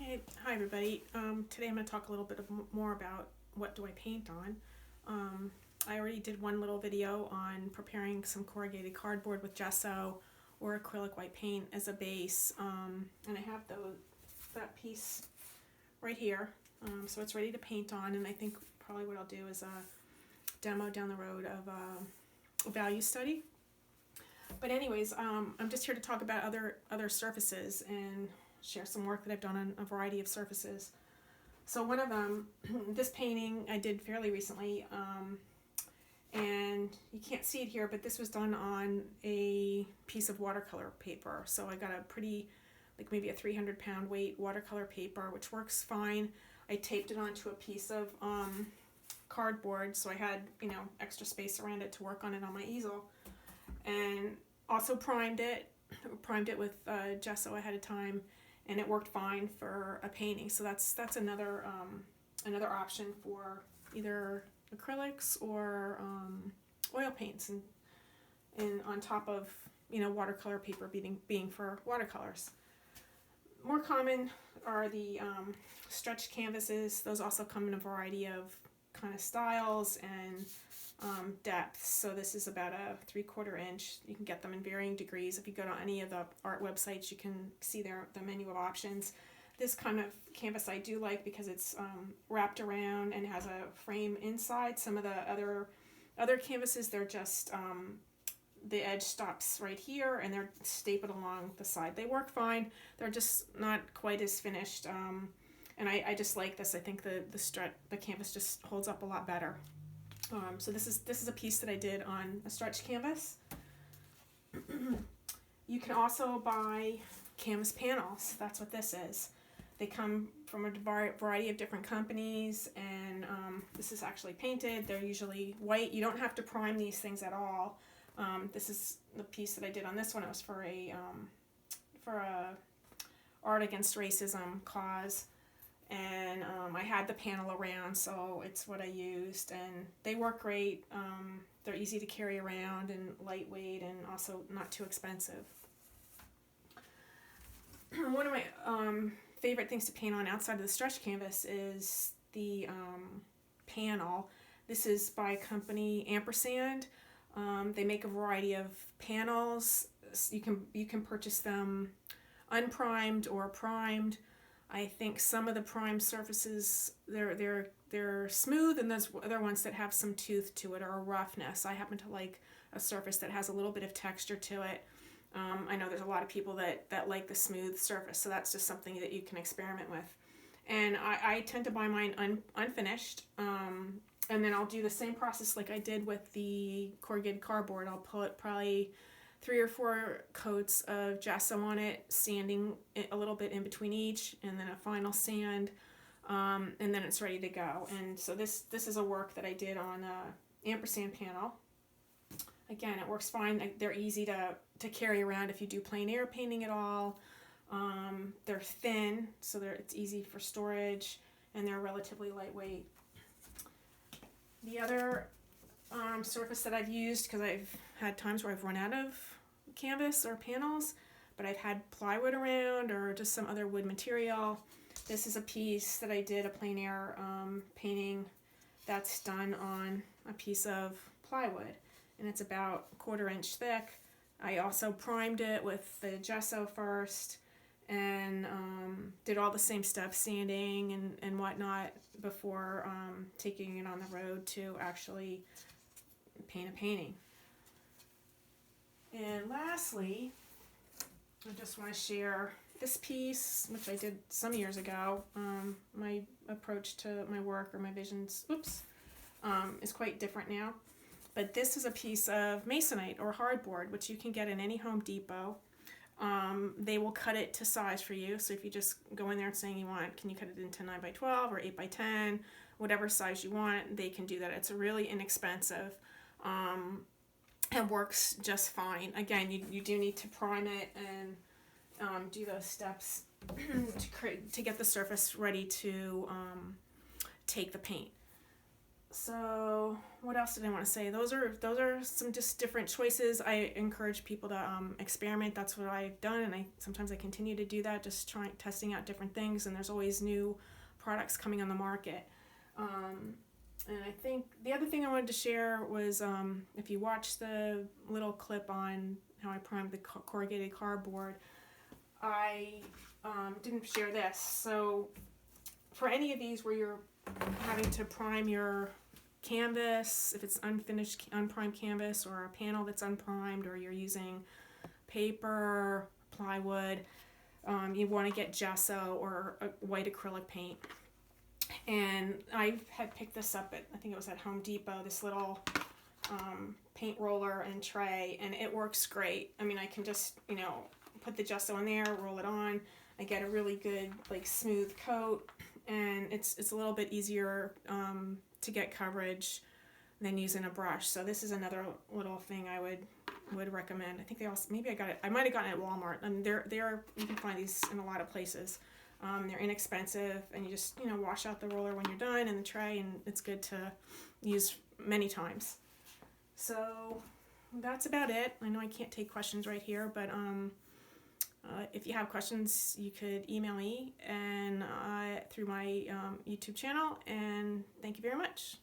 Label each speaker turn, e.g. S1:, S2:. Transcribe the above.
S1: Hey, hi everybody. Today I'm going to talk a little bit more about what do I paint on. I already did one little video on preparing some corrugated cardboard with gesso or acrylic white paint as a base, and I have that piece right here, so it's ready to paint on. And I think probably what I'll do is a demo down the road of a value study. But anyways, I'm just here to talk about other surfaces and share some work that I've done on a variety of surfaces. So one of them, this painting I did fairly recently, and you can't see it here, but this was done on a piece of watercolor paper. So I got a pretty, like maybe a 300-pound weight watercolor paper, which works fine. I taped it onto a piece of cardboard, so I had, extra space around it to work on it on my easel. And also primed it with gesso ahead of time, and it worked fine for a painting. So that's another option for either acrylics or oil paints, and on top of watercolor paper being for watercolors. More common are the stretched canvases. Those also come in a variety of kind of styles and depth. So this is about a 3/4 inch. You can get them in varying degrees. If you go to any of the art websites, you can see the menu of options. This kind of canvas I do like because it's wrapped around and has a frame inside. Some of the other canvases, they're just the edge stops right here and they're stapled along the side. They work fine. They're just not quite as finished. And I just like this. I think the canvas just holds up a lot better. So this is a piece that I did on a stretch canvas. You can also buy canvas panels. That's what this is. They come from a variety of different companies, and this is actually painted. They're usually white. You don't have to prime these things at all. This is the piece that I did on this one. It was for a art against racism cause. And I had the panel around, so it's what I used, and they work great. They're easy to carry around and lightweight, and also not too expensive. One of my favorite things to paint on outside of the stretch canvas is the panel. This is by company Ampersand. They make a variety of panels. You can purchase them unprimed or primed. I think some of the primed surfaces, they're smooth, and there's other ones that have some tooth to it or a roughness. I happen to like a surface that has a little bit of texture to it. I know there's a lot of people that like the smooth surface, so that's just something that you can experiment with. And I tend to buy mine unfinished, and then I'll do the same process like I did with the corrugated cardboard. I'll put probably 3 or 4 coats of gesso on it, sanding it a little bit in between each, and then a final sand, and then it's ready to go. And so this is a work that I did on a ampersand panel. Again, it works fine. They're easy to carry around if you do plein air painting at all. They're thin, so it's easy for storage, and they're relatively lightweight. The other surface that I've used, because I've had times where I've run out of canvas or panels, but I've had plywood around or just some other wood material. This is a piece that I did, a plein air painting that's done on a piece of plywood, and it's about 1/4 inch thick. I also primed it with the gesso first, and did all the same steps, sanding and whatnot, before taking it on the road to actually paint a painting. And lastly, I just want to share this piece, which I did some years ago. My approach to my work, or my visions, is quite different now. But this is a piece of masonite or hardboard, which you can get in any Home Depot. They will cut it to size for you. So if you just go in there and saying can you cut it into 9 by 12 or 8 by 10, whatever size you want, they can do that. It's really inexpensive. And works just fine. Again, you do need to prime it and do those steps to get the surface ready to take the paint. So what else did I want to say? Those are some just different choices. I encourage people to experiment. That's what I've done, and I sometimes I continue to do that, just trying testing out different things. And there's always new products coming on the market. And I think the other thing I wanted to share was if you watch the little clip on how I primed the corrugated cardboard, I didn't share this. So for any of these where you're having to prime your canvas, if it's unfinished, unprimed canvas, or a panel that's unprimed, or you're using paper, plywood, you want to get gesso or a white acrylic paint. And I had picked this up at, I think it was at Home Depot, this little paint roller and tray, and it works great. I mean, I can just, put the gesso in there, roll it on. I get a really good, like, smooth coat, and it's a little bit easier to get coverage than using a brush. So this is another little thing I would recommend. I think they also, maybe I might have gotten it at Walmart. And you can find these in a lot of places. They're inexpensive, and you just wash out the roller when you're done in the tray, and it's good to use many times. So that's about it. I know I can't take questions right here, but if you have questions, you could email me and through my YouTube channel. And thank you very much.